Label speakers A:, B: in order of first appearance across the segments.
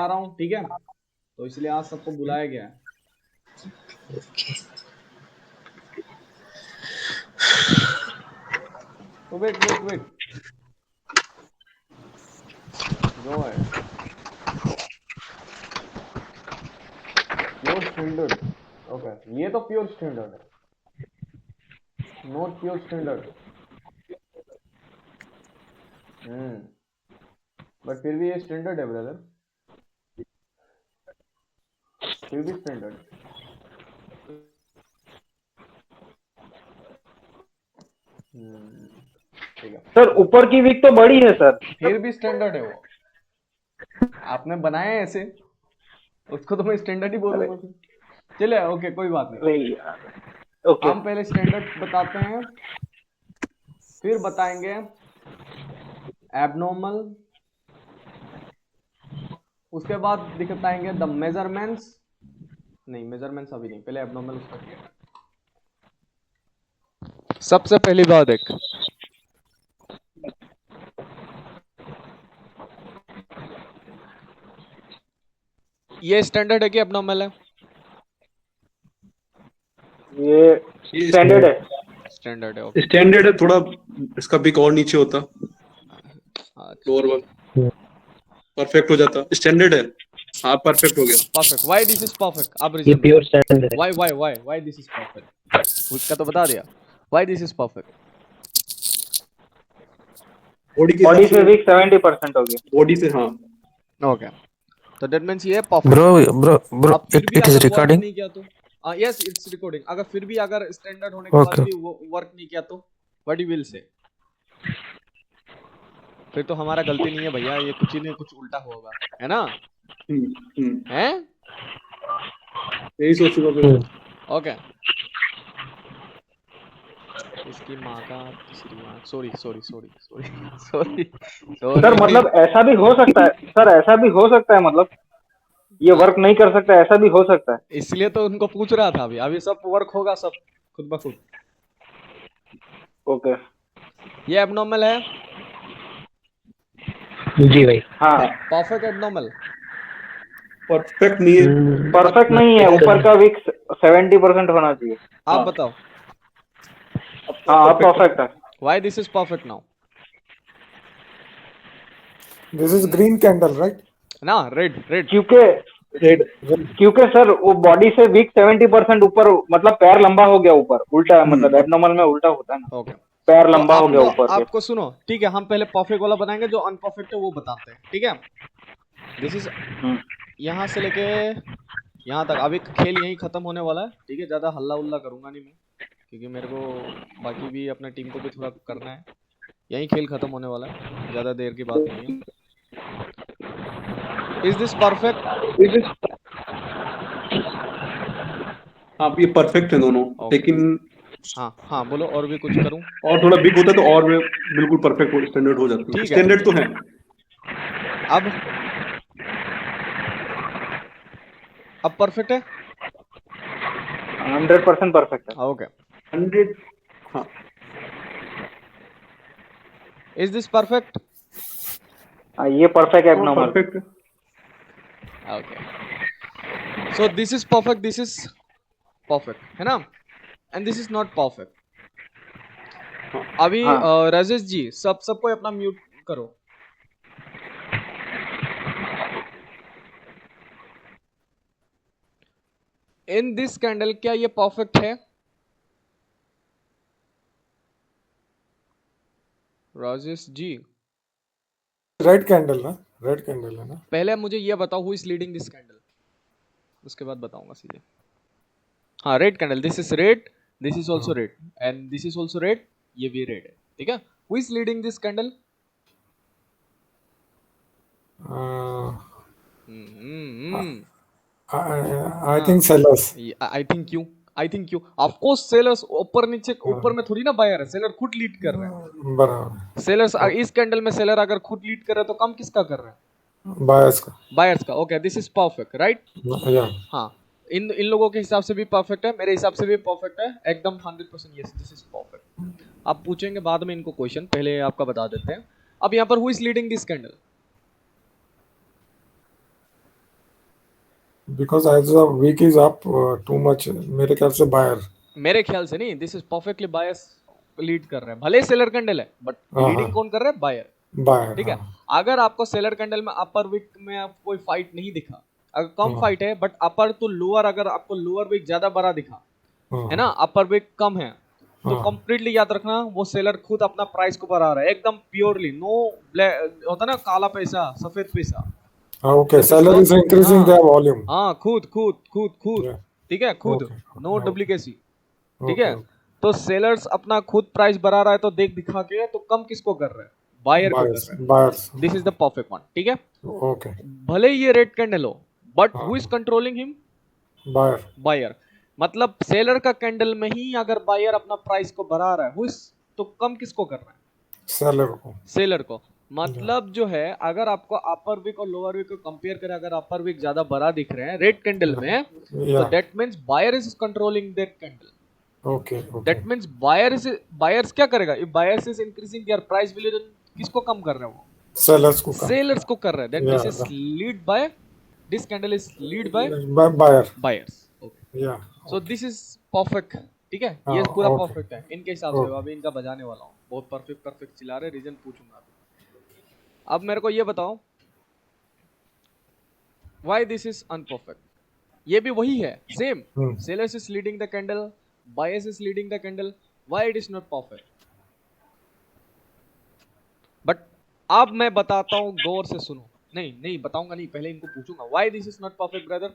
A: बता रहा हूँ, ठीक है, तो इसलिए आज सबको बुलाया गया है। तो वेट जो है प्योर स्टैंडर्ड, ओके, ये तो प्योर स्टैंडर्ड है, नॉट प्योर स्टैंडर्ड। बट फिर भी ये स्टैंडर्ड है ब्रदर, फिर भी स्टैंडर्ड है। ठीक है
B: सर ऊपर की विक तो बड़ी है सर।
A: फिर भी स्टैंडर्ड है वो, आपने बनाया है ऐसे, उसको तो मैं स्टैंडर्ड ही
B: अरे
A: बोलूंगा फिर। चलिए ओके कोई बात नहीं,
B: नहीं ओके।
A: हम पहले स्टैंडर्ड बताते हैं, फिर बताएंगे एबनॉर्मल, उसके बाद दिखाएंगे द मेजरमेंट्स, नहीं मेजरमेंट्स अभी नहीं, पहले एबनॉर्मल उसका क्लियर कर। सबसे पहली बात देख, ये स्टैंडर्ड है कि एबनॉर्मल है?
B: ये
C: ये
B: स्टैंडर्ड है।
A: स्टैंडर्ड है, ओके।
C: स्टैंडर्ड है, थोड़ा इसका बिक और नीचे होता,
A: अच्छा
C: लोअर वन परफेक्ट हो जाता। स्टैंडर्ड है, हाँ परफेक्ट हो गया।
A: Perfect, why this is perfect, आप
D: ये
A: रीजन
D: प्योर
A: बताओ,
D: स्टैंडर्ड है।
A: व्हाई दिस इज परफेक्ट, उसका तो बता दिया, why this is perfect.
C: Body के हिसाब
B: बॉडी
C: से
B: से विक 70% हो गया।
C: बॉडी से, हाँ।
A: ओके, तो दैट मींस ये परफेक्ट
D: Bro,
A: है।
D: bro, bro,
A: अब फिर भी
D: it is
A: अगर वर्क
D: recording.
A: नहीं किया तो, यस इट्स रिकॉर्डिंग, अगर फिर भी अगर स्टैंडर्ड होने के बाद
D: Okay.
A: भी वर्क नहीं किया तो व्हाट यू विल से, फिर तो हमारा गलती नहीं है भैया, ये कुछ ही नहीं कुछ उल्टा होगा, है ना? हैं?
C: यही सोचूंगा फिर।
A: ओके, इसकी माँ का तीसरी आँख, sorry sorry sorry sorry sorry
B: sir
A: sorry.
B: मतलब ऐसा भी हो सकता है, सर ऐसा भी हो सकता है, मतलब ये वर्क नहीं कर सकता, ऐसा भी हो सकता है।
A: इसलिए तो उनको पूछ रहा था, अभी अभी सब वर्क होगा सब खुद ब खुद।
B: ओके
A: ये एबनॉर्मल है,
D: जी भाई।
B: हाँ।
A: परफेक्ट एबनॉर्मल,
C: परफेक्ट नहीं है।
B: परफेक्ट नहीं है, ऊपर का विक 70% होना चाहिए।
A: आप
C: हाँ,
A: बताओ
C: अब तो
B: हाँ अब
C: परफेक्ट है।
B: परफेक्ट है।
A: Why this is perfect now?
E: This is green candle, right?
A: ना रेड रेड,
B: क्योंकि
C: रेड।
E: Red.
B: क्योंकि सर वो बॉडी से विक 70% ऊपर, मतलब पैर लंबा हो गया ऊपर, उल्टा है, मतलब एबनॉर्मल में उल्टा होता है ना,
A: ओके।
B: पैर
A: तो
B: लंबा हो गया
A: आपको
B: ऊपर के।
A: आपको सुनो, ठीक है, हम पहले परफेक्ट वाला बनाएंगे, जो अनपरफेक्ट है वो बताते हैं, ठीक है? दिस इज यहाँ से लेके यहाँ तक, अभी खेल यहीं खत्म होने वाला है, ठीक है, ज्यादा हल्ला उल्ला करूंगा नहीं मैं, क्योंकि मेरे को बाकी भी अपने टीम को भी थोड़ा करना है, यहीं खेल खत्म होने वाला है, ज्यादा देर की बात नहीं है। Is this perfect?
C: हाँ ये परफेक्ट है दोनों,
A: ओके,
C: लेकिन
A: हाँ हाँ बोलो, और भी कुछ करूं?
C: और थोड़ा बिग होता तो और बिल्कुल परफेक्ट स्टैंडर्ड हो जाता।
A: ठीक है,
C: स्टैंडर्ड तो है।
A: अब परफेक्ट है,
B: 100% परफेक्ट है।
A: ओके।
C: 100, हाँ।
A: Is this perfect?
B: हाँ ये परफेक्ट एबनॉर्मल।
C: परफेक्ट है।
A: Okay, so this is perfect, this is perfect, है ना? And this is not perfect. अभी
B: हाँ
A: राजेश जी, सबको अपना म्यूट करो। इन दिस कैंडल क्या ये परफेक्ट है? राजेश जी
E: Red candle ना, red candle है ना।
A: पहले मुझे ये बताओ, who is leading this candle, उसके बाद बताऊंगा सीधे। हाँ red candle, this is red, this is also red, and this is also red, ये भी रेड है, ठीक है? Who is leading this candle?
E: I think sellers.
A: I think क्यों, आई थिंक क्यों, ऑफकोर्स सेलर्स, ऊपर नीचे ऊपर में थोड़ी ना बायर है, सेलर खुद लीड कर रहे हैं।
E: बराबर।
A: सेलर्स इस कैंडल में सेलर अगर खुद लीड कर रहे हैं तो कम किसका कर रहे हैं?
E: Buyers का।
A: बायर्स का। Okay, this is perfect, right?
E: Yeah.
A: हाँ, इन लोगों के हिसाब से भी परफेक्ट है, मेरे हिसाब से भी परफेक्ट है, एकदम 100% यस, दिस इज परफेक्ट। आप पूछेंगे बाद में इनको क्वेश्चन, पहले आपका बता देते हैं। अब यहाँ पर who is leading this candle?
E: because as the week is up too much, मेरे ख्याल से buyer.
A: मेरे ख्याल से नहीं, this is perfectly bias lead कर रहा है, भले सेलर कैंडल है बट लीडिंग कौन कर रहा है? बायर।
E: Buyer.
A: ठीक है, अगर आपको सेलर कैंडल में अपर विक में आप कोई फाइट नहीं दिखा, अगर कम फाइट है बट अपर टू लोअर, अगर आपको लोअर विक ज्यादा बड़ा दिखा है ना, अपर विक कम है, तो कंप्लीटली याद रखना वो सेलर खुद अपना प्राइस को बढ़ा रहा है, एकदम प्योरली, नो होता ना काला पैसा सफेद पैसा।
E: Okay, seller is increasing their volume.
A: हाँ, खुद
E: Yeah.
A: ठीक है, खुद,
E: Okay.
A: No duplicacy. ठीक
E: Okay.
A: है, तो सेलर्स अपना खुद प्राइस बढ़ा रहा है तो देख दिखा के, तो कम किसको कर रहा है? बायर को कर
E: Buyers.
A: रहा है।
E: Buyers.
A: This is the perfect one. ठीक है,
E: Okay.
A: भले ये रेड कैंडल हो but who is controlling him?
E: Buyer.
A: Buyer. मतलब सेलर का कैंडल में ही अगर बायर अपना प्राइस को बढ़ा रहा है, हु इज, तो कम किसको कर रहा है?
E: Seller को.
A: सेलर को। मतलब जो है, अगर आपको अपर विक और लोअर विक को कंपेयर करें, अगर अपर विक ज्यादा बड़ा दिख रहे हैं रेड कैंडल में, तो
E: Yeah.
A: That means buyer is controlling that candle.
E: Okay. Okay.
A: That means buyers क्या करेगा? If buyers is increasing their price value, then किसको कम कर रहे हैं? वो
E: Sellers को.
A: सेलर्स को कर रहे हैं। Then
E: Yeah,
A: this is lead by, this candle is lead by
E: Buyer.
A: Buyers. Okay,
E: Yeah.
A: So this is perfect. ठीक है, ये
E: हाँ,
A: पूरा
E: okay.
A: परफेक्ट है इनके हिसाब से। अभी इनका बजाने वाला हूँ, बहुत परफेक्ट चिल्ला रहे, रीजन पूछूंगा अभी। अब मेरे को ये बताओ, व्हाई दिस इज अनपरफेक्ट? ये भी वही है, same. Sellers is leading the candle, buyers is leading the candle, why it is not perfect? But अब मैं बताता हूँ, गौर से सुनो। नहीं बताऊंगा नहीं, पहले इनको पूछूंगा, why this is not perfect brother?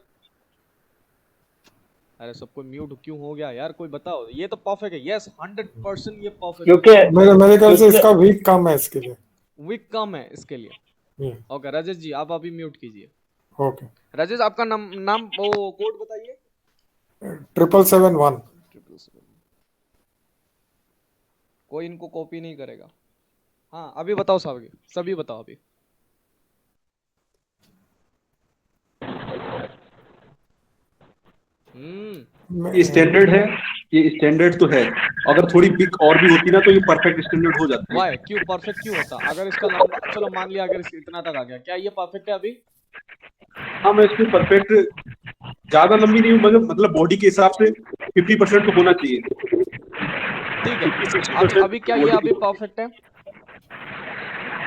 A: अरे सबको म्यूट क्यों हो गया यार? कोई बताओ। ये तो परफेक्ट है, यस 100% ये परफेक्ट।
B: क्योंकि
E: मेरे ख्याल से इसका वीक कम है इसके लिए.
A: वीक कम है इसके लिए।
E: Yeah.
A: ओके राजेश जी, आप अभी म्यूट कीजिए।
E: Okay.
A: राजेश, आपका नाम वो कोड बताइए।
E: 771.
A: कोई इनको कॉपी नहीं करेगा। हाँ, अभी बताओ सभी बताओ अभी।
C: ये स्टैंडर्ड है, ये स्टैंडर्ड तो है। अगर थोड़ी बिग और भी होती ना तो ये परफेक्ट स्टैंडर्ड हो जाता है।
A: वाई, क्यों परफेक्ट क्यों होता? अगर इसका लंबा, चलो मान लिया अगर इतना तक आ गया, क्या ये परफेक्ट है अभी?
C: हाँ, मैं इसमें परफेक्ट, ज्यादा लंबी नहीं हूँ, मतलब बॉडी के हिसाब से 50% तो होना चाहिए।
A: ठीक है, अभी क्या ये अभी परफेक्ट है?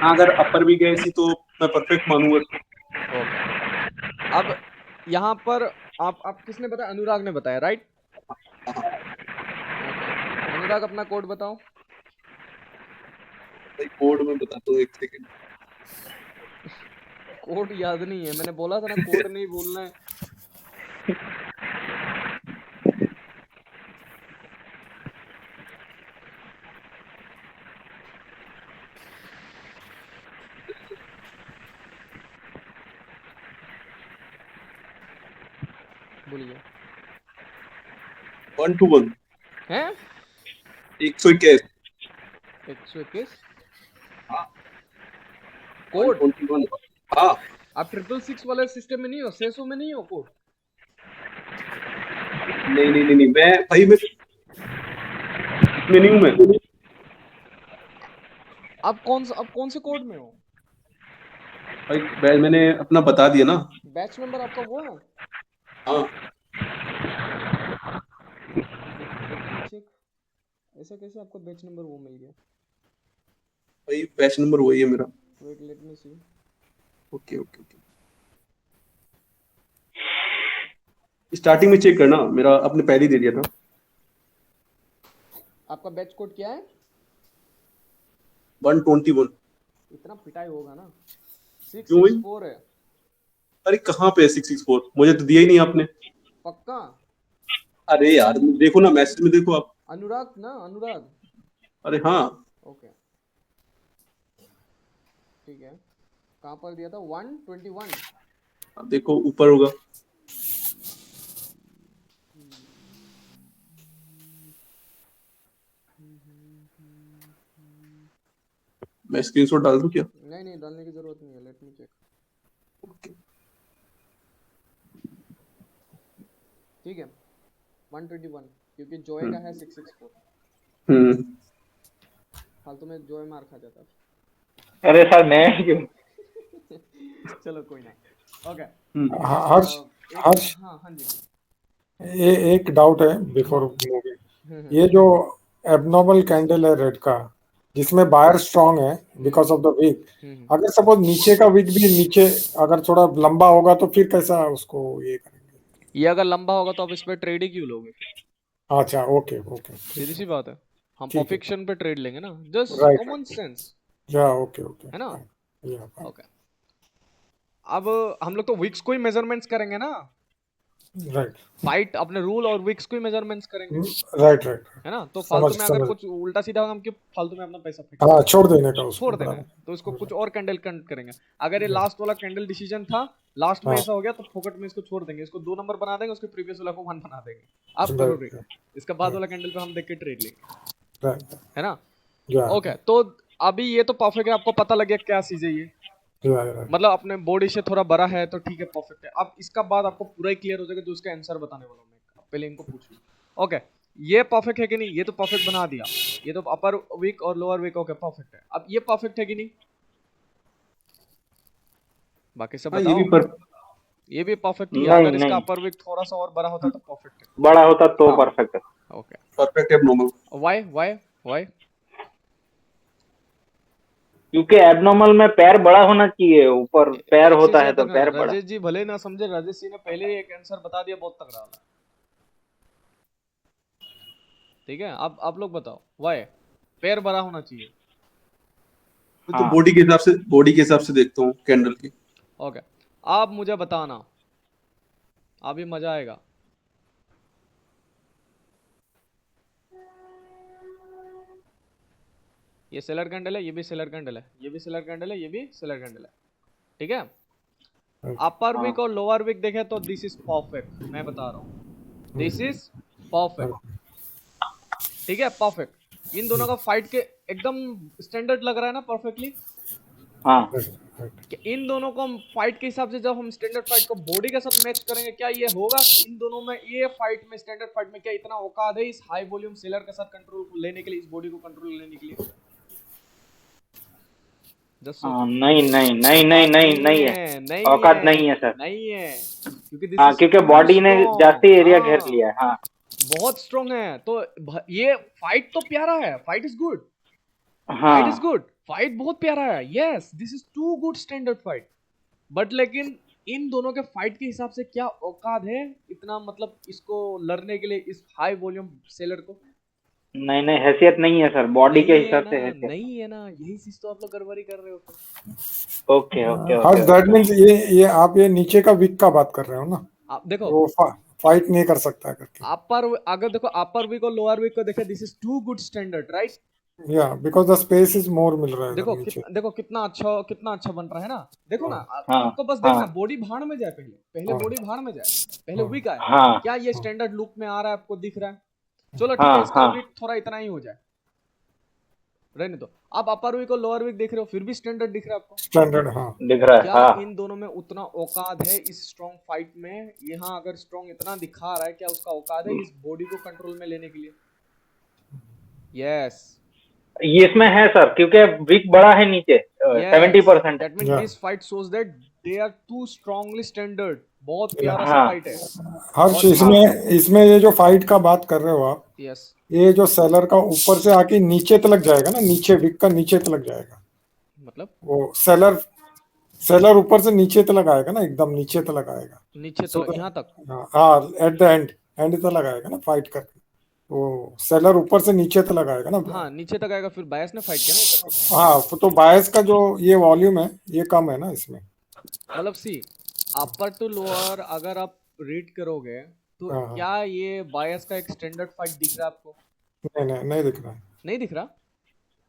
C: हाँ, अगर अपर भी गए ऐसी तो मैं परफेक्ट मानूंगा इसको।
A: ओके, अब यहाँ पर आप किसने बताया? अनुराग ने बताया, राइट? अनुराग, अपना कोड बताओ।
C: भाई कोड में बताता हूँ, एक सेकंड।
A: कोड याद नहीं है, मैंने बोला था ना कोड नहीं बोलना है। बोलिए।
C: 1 to 1
A: हैं?
C: 121।
A: 121
C: हाँ,
A: कोड?
C: 121। हाँ,
A: आप 666 वाले सिस्टम में नहीं हो, सेसो में नहीं हो कोड?
C: नहीं, मैं इसमें नहीं हूँ मैं।
A: आप कौन से कोड में हो?
C: भाई मैंने अपना बता दिया ना।
A: बैच नंबर आपका वो है?
C: हाँ,
A: ऐसा कैसे आपको बैच नंबर वो मिल गया?
C: भाई बैच नंबर वही है मेरा।
A: वेट, लेट मी सी।
C: ओके। स्टार्टिंग में चेक करना, मेरा आपने पहले ही दे दिया था।
A: आपका बैच कोड क्या है?
C: 121।
A: इतना पिटाई होगा ना।
C: क्यों भाई?
A: 664 है।
C: अरे कहाँ पे है 664? मुझे तो दिया ही नहीं आपने।
A: पक्का?
C: अरे यार देखो ना, मैसेज में देखो आप।
A: अनुराग ना, अनुराग।
C: अरे हाँ,
A: ओके, ठीक है। कहाँ पर दिया था? 121।
C: देखो ऊपर होगा। मैं स्क्रीनशॉट डाल दूं क्या?
A: नहीं, डालने की जरूरत नहीं है, लेट मी चेक।
C: ओके।
A: ठीक है, 121, क्योंकि जॉय का है 664। फालतू में जॉय मार खा जाता।
B: अरे सर मैं क्यों?
A: चलो कोई ना। ओके,
E: हर्ष हर्ष
A: हाँ हाँ जी।
E: ये एक डाउट है बिफोर मूवी। ये जो एबनॉर्मल कैंडल है रेड का जिसमें बायर स्ट्रांग है बिकॉज ऑफ द वीक, अगर सपोज नीचे का वीक भी नीचे अगर थोड़ा लंबा होगा तो फिर कैसा उसको ये करेंगे?
A: ये अगर लंबा होगा तो आप इस पे ट्रेड ही क्यों लोगे?
E: अच्छा ओके ओके
A: सीधी सी बात है, हम
E: ठीक है
A: परफेक्शन पे ट्रेड लेंगे ना, जस्ट
E: राइट
A: कॉमन सेंस,
E: या ओके ओके
A: है ना?
E: या
A: ओके, अब हम लोग तो विक्स को ही मेजरमेंट्स करेंगे ना,
E: राइट
A: फाइट अपने रूल और विक्स को ही मेजरमेंट्स करेंगे,
E: राइट राइट
A: है ना? तो
E: समझ
A: फालतू में अगर
E: समझ
A: कुछ उल्टा सीधा होगा हम क्यों फालतू में अपना पैसा फेंक,
E: हाँ छोड़ देने का उसको
A: छोड़ देना है,
E: बराबर
A: तो इसको कुछ और कैंडल कंट करेंगे। अगर ये लास्ट वाला कैंडल डिसीजन था, लास्ट में
E: हाँ
A: ऐसा हो गया तो फोकट में इसको छोड़ देंगे, इसको 2 नंबर बना देंगे, उसके प्रीवियस वाला को 1 बना देंगे, आप करो रे,
E: राइट
A: इसका बाद वाला कैंडल पे हम देख के ट्रेड लेंगे,
E: राइट
A: है ना?
E: या
A: ओके, तो अभी ये तो परफेक्ट है, आपको पता लग गया क्या चीज है ये,
E: राइट
A: मतलब अपने बॉडी से थोड़ा बड़ा है तो ठीक है, परफेक्ट है। अब इसका बाद आपको पूरा ही क्लियर हो जाएगा, जो इसका आंसर बताने वाला हूँ मैं, पहले इनको पूछ लूँ। ओके, ये परफेक्ट है कि नहीं? ये तो परफेक्ट बना दिया, ये तो अपर वीक और लोअर वीक ओके परफेक्ट है। अब ये परफेक्ट है कि नहीं? बाकी सब
C: हाँ, ये
A: बताओ।
C: भी पर
A: ये भी परफेक्ट ही है,
B: नहीं
A: अगर इसका
B: नहीं
A: अपर वीक थोड़ा सा और बड़ा होता तो परफेक्ट है।
B: बड़ा होता तो
A: हाँ।
B: परफेक्ट है।
A: Okay,
C: perfect abnormal.
A: Why why why?
B: क्योंकि एबनॉर्मल में पैर बड़ा होना चाहिए, ऊपर पैर
A: एक चीज
B: होता है
A: याद
B: तो
A: रखना,
B: पैर बड़ा।
A: राजेश जी भले ना समझे, राजेश जी ने पहले ही एक आंसर बता दिया, बहुत तगड़ा वाला, ठीक है? अब आप लोग बताओ व्हाई पैर बड़ा होना चाहिए?
C: मैं तो बॉडी के हिसाब से देखता हूँ कैंडल की।
A: ओके, आप मुझे बताना, अभी मजा आएगा। ये सेलर कैंडल है, ये भी सेलर कैंडल है, ये भी सेलर कैंडल है, ये भी सेलर कैंडल है, ठीक है? अपर
B: हाँ।
A: वीक और लोअर वीक देखे तो दिस इज परफेक्ट, मैं बता रहा हूँ, दिस इज परफेक्ट, ठीक है? परफेक्ट। इन दोनों का फाइट के एकदम स्टैंडर्ड लग रहा है ना, परफेक्टली।
B: हाँ
A: कि इन दोनों को हम फाइट के हिसाब से, जब हम स्टैंडर्ड फाइट को बॉडी के साथ मैच करेंगे, क्या ये होगा इन दोनों में? ये फाइट में, स्टैंडर्ड फाइट में क्या इतना औकात है इस हाई वॉल्यूम सेलर के साथ कंट्रोल लेने के लिए, इस बॉडी को कंट्रोल लेने के लिए? जस्ट
B: हाँ नहीं नहीं नहीं नहीं
A: औकात
B: नहीं नहीं है,
A: नहीं
B: औकात
A: है,
B: नहीं है सर।
A: नहीं है, क्योंकि दिस
B: हाँ
A: इज
B: क्योंकि
A: टू
B: बॉडी ने
A: स्ट्रॉन्ग।
B: जास्ती एरिया घेर
A: हाँ,
B: लिया है। हाँ
A: बहुत स्ट्रॉन्ग है, तो ये फाइट तो प्यारा है, fight is good, fight is
B: हाँ
A: गुड, फाइट बहुत प्यारा है, yes this is too good standard fight, but लेकिन इन दोनों के फाइट के हिसाब से क्या औकात है इतना, मतलब इसको लड़ने के लिए इस हाई वॉल्यूम सेलर को?
B: नहीं नहीं हैसियत नहीं है सर, बॉडी के
A: नहीं है
B: हिसाब
A: ना,
B: से हैसियत।
A: नहीं है ना, यही चीज तो आप लोग गड़बड़ी कर रहे हो फिर।
B: Okay okay
E: Harsh
B: okay
E: that
B: okay.
E: Means ये आप ये नीचे का वीक का बात कर रहे हो ना,
A: आप देखो,
E: वो फाइट नहीं कर सकता करके।
A: अपर, अगर देखो अपर वीक और लोअर वीक को देखे, this is too good standard, right?
E: या because the space is more मिल रहा है इधर
A: देखो
E: नीचे।
A: देखो कितना अच्छा बन रहा है ना, देखो ना,
B: हाँ
A: आपको बस देखना,
B: हाँ
A: बॉडी भाड़ में जाए, पहले
E: हाँ
A: बॉडी भाड़ में जाए, पहले
E: हाँ
A: वीक आए,
B: हाँ
A: क्या ये स्टैंडर्ड लुक में आ रहा है, आपको दिख रहा है? चलो ठीक है,
B: हाँ
A: इसका
B: हाँ
A: वीक थोड़ा इतना ही हो जाए, रहने दो। आप अपर वीक और लोअर वीक देख रहे हो, फिर भी स्टैंडर्ड दिख रहा है आपको?
E: स्टैंडर्ड हाँ
B: दिख रहा है।
A: क्या
B: हाँ
A: इन दोनों में उतना औकात है इस स्ट्रॉन्ग फाइट में? यहाँ अगर स्ट्रॉन्ग इतना दिखा रहा है, क्या उसका औकात है इस बॉडी को कंट्रोल में लेने के लिए? यस,
B: ये इसमें है सर, क्योंकि वीक बड़ा है नीचे, 70% है।
A: That means
E: Yeah.
A: This fight shows that they are too strongly standard, बहुत प्यारा सा
B: हाँ
A: फाइट है।
E: हर्ष
A: और
E: इसमें ये जो फाइट का बात कर रहे हो आप,
A: यस,
E: ये जो सेलर का ऊपर से आके नीचे तक जाएगा ना, नीचे विक का नीचे तक जाएगा,
A: मतलब
E: वो सेलर ऊपर से नीचे तक आएगा ना, एकदम नीचे तक आएगा।
A: नीचे
E: So
A: तक, यहाँ तक?
E: हाँ एट द एंड तक आएगा ना फाइट करके, वो सेलर ऊपर से नीचे तक आएगा ना।
A: हाँ, नीचे तक आएगा, फिर बायस ने फाइट किया ना ऊपर से।
E: हाँ तो बायस का जो ये वॉल्यूम है ये कम है ना इसमें।
A: मतलब सी, अपर टू लोअर अगर आप रीड करोगे तो
E: हाँ।
A: क्या ये बायस का एक स्टैंडर्ड फाइट दिख रहा है आपको?
E: नहीं दिख रहा है।
A: नहीं दिख रहा?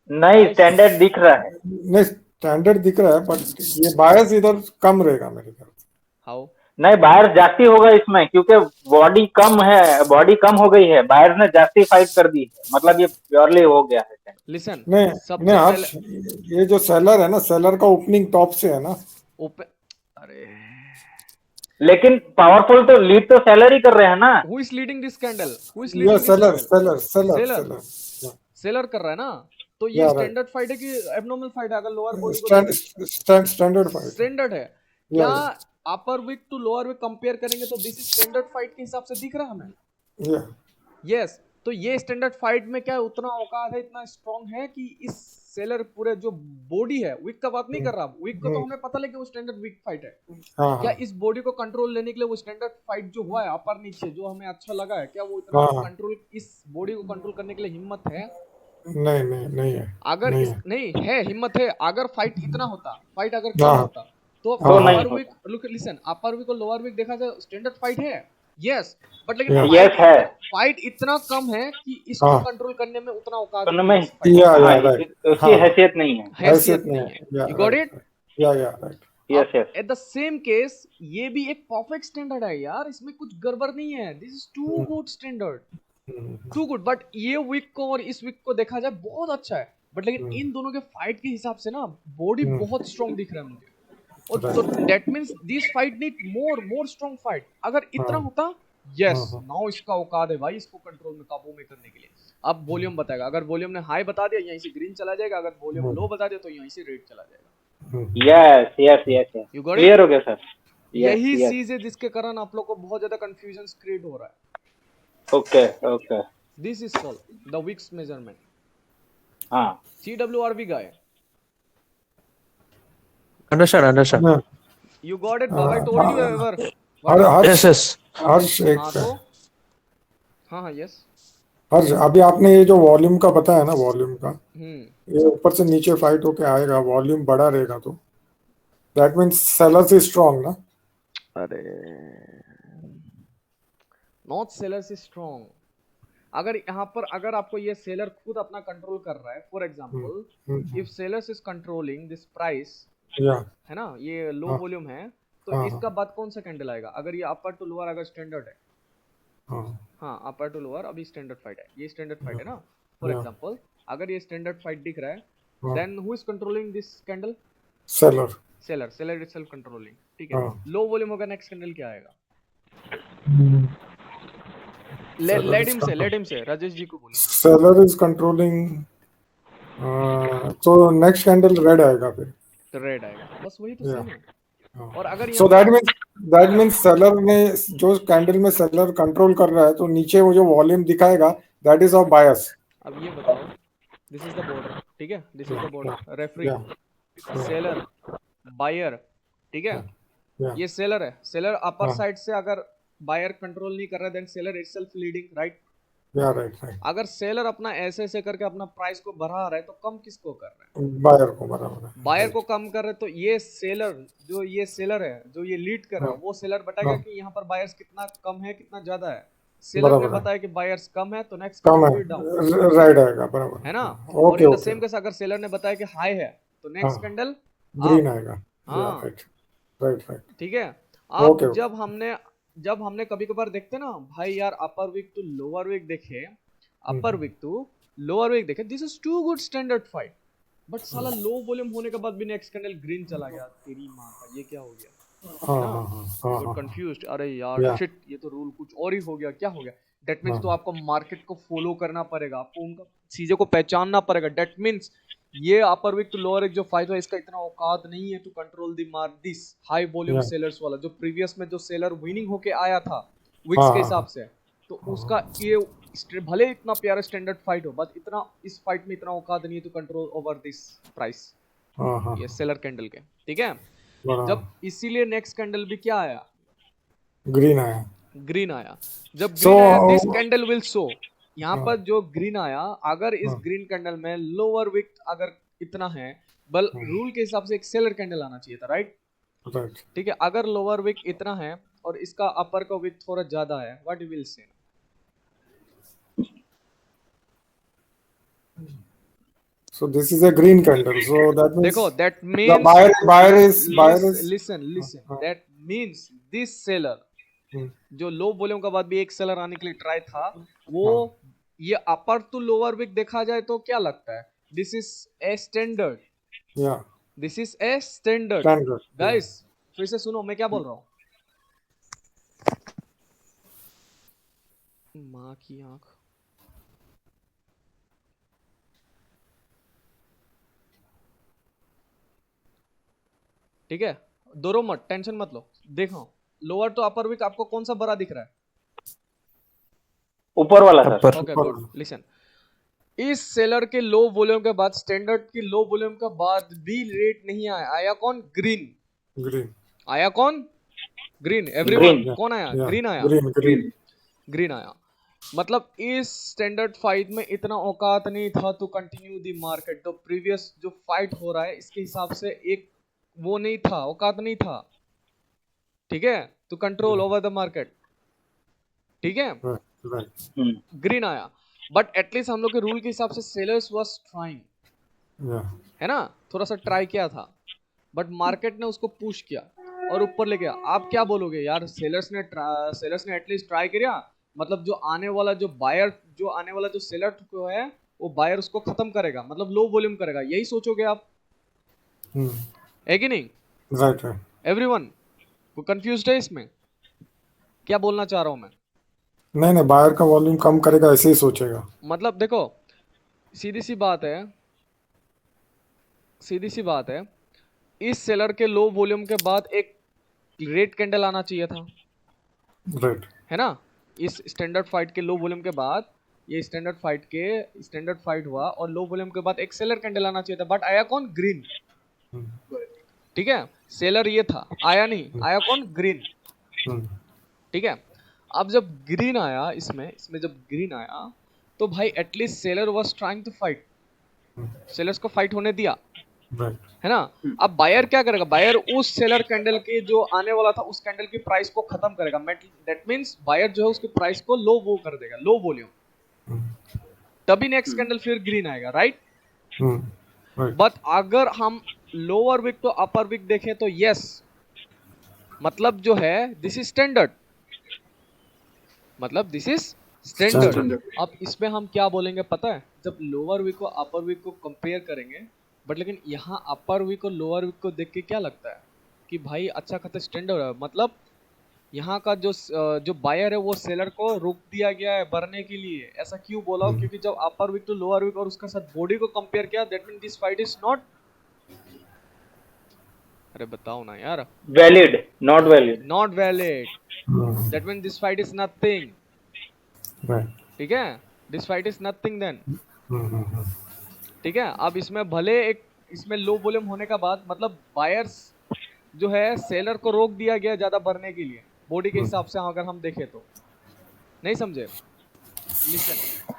B: नहीं स्टैंडर्ड दिख रहा है।
E: नहीं स्टैंडर्ड दिख रहा है, बट ये बायस इधर कम रहेगा मेरे ख्याल से।
A: हाउ?
B: नहीं बायर जास्ती होगा इसमें, क्योंकि बॉडी कम है, बॉडी कम हो गई है, बायर ने जास्ती फाइट कर दी है, मतलब ये प्योरली हो गया है।
A: लिसन,
E: नहीं
A: सबसे
E: हर्ष, ये जो सेलर है ना, सेलर का ओपनिंग टॉप से है ना।
A: ओपन, अरे
B: लेकिन पावरफुल तो लीड तो सेलर ही कर रहे हैं ना।
A: Who is leading this candle? Who is
E: ये
A: leading this
E: seller
A: candle?
E: Seller
A: seller, seller कर रहा है ना, तो ये
E: Yeah,
A: स्टैंडर्ड फाइट है कि एब्नॉर्मल फाइट है? अगर लोअर बॉडी को
E: स्टैंडर्ड फाइट।
A: स्टैंडर्ड है, क्या upper wick to lower wick compare करेंगे तो दिस इज स्टैंडर्ड फाइट के हिसाब से दिख रहा है हमें।
E: Yeah.
A: यस तो ये स्टैंडर्ड फाइट में क्या उतना औकात है, इतना स्ट्रॉन्ग है कि इस सेलर पूरे जो बॉडी है, विक का बात नहीं कर रहा, विक को तो हमें पता लगे वो स्टैंडर्ड विक फाइट है,
E: हाँ
A: क्या
E: हाँ
A: इस बॉडी को कंट्रोल लेने के लिए वो स्टैंडर्ड फाइट जो हुआ है अपर नीचे जो हमें अच्छा लगा है, क्या वो इतना
E: हाँ।
A: कंट्रोल इस बॉडी को कंट्रोल करने के लिए हिम्मत है?
E: नहीं नहीं नहीं है,
A: अगर
E: नहीं
A: इस
E: है।
A: नहीं है हिम्मत है, अगर फाइट इतना होता, फाइट अगर कम
E: हाँ
A: होता तो
E: हाँ
B: तो नहीं
A: अपर
B: होता।
A: विक लुक लिसन अपर विक और लोअर विक देखा जाए स्टैंडर्ड फाइट है, यस बट लेकिन
E: Yeah.
B: यस है,
A: फाइट इतना कम है कि इसको
E: हाँ
A: कंट्रोल करने में उतना औकात
B: तो
A: नहीं
B: मैं
A: है इस fight
E: या
A: में।
B: हाँ
E: राइट
B: उसकी
E: हाँ
B: हैसियत नहीं है।
A: हैसियत नहीं है,
E: या
A: यू गॉट
E: राइट
A: इट।
E: या right
B: yes yes
A: at the same case ये भी एक परफेक्ट स्टैंडर्ड है यार, इसमें कुछ गड़बड़ नहीं है, this is too good standard, too good. But ये वीक को और इस वीक को देखा जाए बहुत अच्छा है, बट लेकिन इन दोनों के फाइट के हिसाब से ना बॉडी बहुत स्ट्रॉन्ग दिख रहा है मुझे, और तो that means this fight need more strong fight. अगर इतना होता यस नाउ इसका औकात है भाई इसको कंट्रोल में काबू में करने के लिए। अब वॉल्यूम बताएगा, अगर वॉल्यूम ने हाई बता दिया यहीं से ग्रीन चला जाएगा, अगर वॉल्यूम लो बता दिया तो यहीं से रेड चला जाएगा।
B: Yes yes yes
A: You got it?
B: Clear हो गया सर।
A: यही
B: यस
A: चीज है जिसके कारण आप लोग को बहुत ज्यादा कंफ्यूजन क्रिएट हो रहा है।
B: Okay okay
A: this is called the wicks measurement,
B: हाँ
A: CWRV guy.
D: Understand.
E: हाँ
A: You got it, Baba. I told you ever.
E: Her
D: Yes,
E: Harsh
D: yes.
E: हर्ष एक
A: हाँ तो हाँ यस
E: हर्ष अभी आपने ये जो वॉल्यूम का बताया ना, वॉल्यूम का
A: हम्म
E: ये ऊपर से नीचे फाइट होके आएगा, वॉल्यूम बड़ा रहेगा तो that means sellers is strong ना।
A: अरे नॉट सेलर्स इज स्ट्रॉन्ग। अगर यहाँ पर अगर आपको ये सेलर खुद अपना कंट्रोल कर रहा है, for example if sellers is controlling this price
E: या
A: है ना, ये लो
E: हाँ।
A: वॉल्यूम है तो
E: हाँ,
A: इसका बाद कौन सा कैंडल आएगा? अगर ये अपर टू लोअर अगर स्टैंडर्ड है,
E: हाँ
A: हाँ अपर टू लोअर अभी स्टैंडर्ड फाइट है, ये स्टैंडर्ड फाइट है ना, फॉर
E: Yeah.
A: एग्जांपल अगर ये स्टैंडर्ड फाइट दिख रहा है
E: हाँ।
A: Then who is controlling this candle?
E: Seller
A: seller itself controlling, ठीक है।
E: हाँ।
A: लो वॉल्यूम होगा नेक्स्ट कैंडल क्या आएगा?
E: Seller
A: लेट
E: is
A: हिम से राजेश जी को बोलिए।
E: सेलर इज कंट्रोलिंग, तो नेक्स्ट कैंडल रेड आएगा फिर।
A: तो रेड आएगा, बस वही तो
E: Yeah.
A: सेम है। और अगर
E: सो
A: यहाँ
E: दैट मींस सेलर ने जो कैंडल में सेलर कंट्रोल कर रहा है तो नीचे वो जो वॉल्यूम दिखाएगा दैट इज ऑफ बायस।
A: अब ये बताओ, दिस इज द बॉर्डर, ठीक है, this is the border, referee, seller, buyer, ठीक है, ये सेलर है, सेलर अपर साइड से अगर बायर कंट्रोल नहीं कर रहा है then seller itself leading, right?
E: या राइट राइट
A: अगर सेलर अपना ऐसे करके अपना प्राइस को बढ़ा रहा है तो कम किसको कर रहा है?
E: बायर को बराबर है।
A: बायर को कम कर रहे तो ये सेलर जो ये सेलर है जो ये लीड कर रहा है वो सेलर बताएगा कि यहाँ पर बायर्स कितना कम है कितना ज्यादा है। सेलर ने
E: बराबर है।
A: बताया कि बायर्स कम है तो नेक्स्ट
E: कम है,
A: डाउन,
E: राइट आएगा, बराबर
A: है ना। और
E: okay
A: in the
E: okay,
A: same case अगर सेलर ने बताया कि हाई है तो नेक्स्ट
E: हाँ।
A: कैंडल
E: ग्रीन आएगा।
A: हाँ।
E: राइट राइट राइट
A: ठीक है। अब
E: ओके,
A: जब हमने कभी कभार देखते ना भाई यार upper wick to lower wick देखे, upper wick to lower wick देखे, this is too good standard fight, but साला लो वॉल्यूम होने के बाद भी नेक्स्ट कैंडल ग्रीन चला गया, तेरी माँ का ये क्या हो गया?
E: हाँ
A: कंफ्यूज्ड, अरे यार
E: Yeah.
A: शिट ये तो रूल कुछ और ही हो गया, क्या हो गया? दैट मींस तो आपको मार्केट को फॉलो करना पड़ेगा, आपको उनका चीजों को पहचानना पड़ेगा। दैट मींस ये upper wick to lower wick जो फाइट है इसका इतना औकात नहीं है to control the market, this high volume
E: Yeah.
A: Sellers वाला जो प्रीवियस में जो सेलर विनिंग होके आया था विक्स
E: हाँ,
A: के
E: हाँ,
A: हिसाब से, तो उसका ये भले इतना प्यारा स्टैंडर्ड फाइट हो बट इतना इस फाइट में इतना औकात नहीं है to control over this price,
E: हाँ
A: ये सेलर कैंडल के, ठीक है।
E: बराबर,
A: जब इसीलिए नेक्स्ट कैंडल भी क्या आया?
E: ग्रीन आया।
A: ग्रीन आया। जब
E: So,
A: ग्रीन आया दिस कैंडल विल शो, यहाँ पर जो ग्रीन आया अगर इस ग्रीन कैंडल में लोअर विक अगर इतना है, बल रूल के हिसाब से एक सेलर कैंडल आना चाहिए था, राइट?
E: राइट,
A: ठीक है। अगर लोअर विक इतना है और इसका अपर का विक थोड़ा ज्यादा है, what will say?
E: so this is a green candle, so that means
A: देखो that
E: the
A: means
E: buyer is
A: listen that means this seller जो लो वॉल्यूम का बाद भी एक सेलर आने के लिए ट्राई था वो ये अपर टू लोअर विक देखा जाए तो क्या लगता है? This is a standard,
E: yeah
A: this is a standard
E: standard,
A: guys. फिर से सुनो मैं क्या बोल रहा हूँ, माँ की आंख। ठीक है, दोनों मत टेंशन मत लो, देखो लोअर टू अपर वीक आपको कौन सा बड़ा दिख रहा है?
B: ऊपर वाला सर।
D: अपर
A: ओके गुड, लिसन, इस सेलर के लो वॉल्यूम के बाद, स्टैंडर्ड की लो वॉल्यूम के बाद भी रेट नहीं आया, आया कौन? ग्रीन।
E: ग्रीन
A: आया कौन? ग्रीन। Everyone
B: Green.
A: कौन आया?
E: या
A: ग्रीन आया।
E: ग्रीन ग्रीन
A: ग्रीन आया। मतलब इस स्टैंडर्ड फाइट में इतना औकात नहीं था टू कंटिन्यू द मार्केट। तो प्रीवियस जो फाइट हो रहा है इसके हिसाब से एक वो नहीं था, औकात नहीं था, ठीक है, to control over the market, ठीक है।
E: राइट
A: ग्रीन आया, बट एटलीस्ट हम लोग के रूल के हिसाब से सेलर्स वाज ट्राइंग,
E: या
A: है ना, थोड़ा सा ट्राई किया था, बट मार्केट ने उसको पुश किया और ऊपर ले गया। आप क्या बोलोगे यार, सेलर्स ने एटलीस्ट ट्राई किया, मतलब जो आने वाला जो सेलर को है वो बायर उसको खत्म करेगा, मतलब लो वॉल्यूम करेगा, यही सोचोगे आप, है कि नहीं?
E: राइट राइट
A: एवरीवन को कंफ्यूज्ड है इसमें? क्या बोलना चाह रहा हूं मैं?
E: नहीं बायर का वॉल्यूम कम करेगा ऐसे ही सोचेगा।
A: मतलब देखो, सीधी सी बात है, इस सेलर के लो वॉल्यूम के बाद एक रेड कैंडल आना चाहिए था,
E: राइट
A: है ना। इस स्टैंडर्ड फाइट के लो वॉल्यूम के बाद, ये स्टैंडर्ड फाइट हुआ और लो वॉल्यूम के बाद एक सेलर कैंडल आना चाहिए था, बट आया कौन? ग्रीन। ठीक है, सेलर ये था, आया नहीं, आया कौन? ग्रीन। ठीक है, अब जब ग्रीन आया इसमें जब ग्रीन आया तो भाई at least seller was trying to fight, sellers को फाइट होने दिया,
E: राइट
A: है ना। अब बायर क्या करेगा? बायर उस सेलर कैंडल के जो आने वाला था उस कैंडल की प्राइस को खत्म करेगा। दैट मींस बायर जो है उसकी प्राइस को लो वो कर देगा, लो वॉल्यूम, तभी नेक्स्ट कैंडल फिर ग्रीन आएगा, राइट। बट अगर हम लोअर विक तो अपर विक देखें तो यस, मतलब जो है दिस इज स्टैंडर्ड, मतलब दिस इज स्टैंडर्ड। अब इसमें हम क्या बोलेंगे पता है? जब लोअर विक और अपर विक को कंपेयर करेंगे, बट लेकिन यहाँ अपर विक और लोअर विक को देख के क्या लगता है कि भाई अच्छा खासा स्टैंडर्ड है, मतलब यहाँ का जो बायर है वो सेलर को रोक दिया गया है बढ़ने के लिए। ऐसा क्यों बोला? क्योंकि जब upper wick to lower wick और उसका साथ बॉडी को कंपेयर किया, that mean this fight is not, अरे बताओ ना यार,
B: valid, not valid,
A: not valid, that mean this fight is nothing, ठीक है, this fight is nothing then, ठीक है। अब इसमें भले एक इसमें लो वॉल्यूम होने का बाद, मतलब बायर्स जो है सेलर को रोक दिया गया ज्यादा बढ़ने के लिए बॉडी के हिसाब से, अगर हम देखें तो। नहीं समझे? लिसन,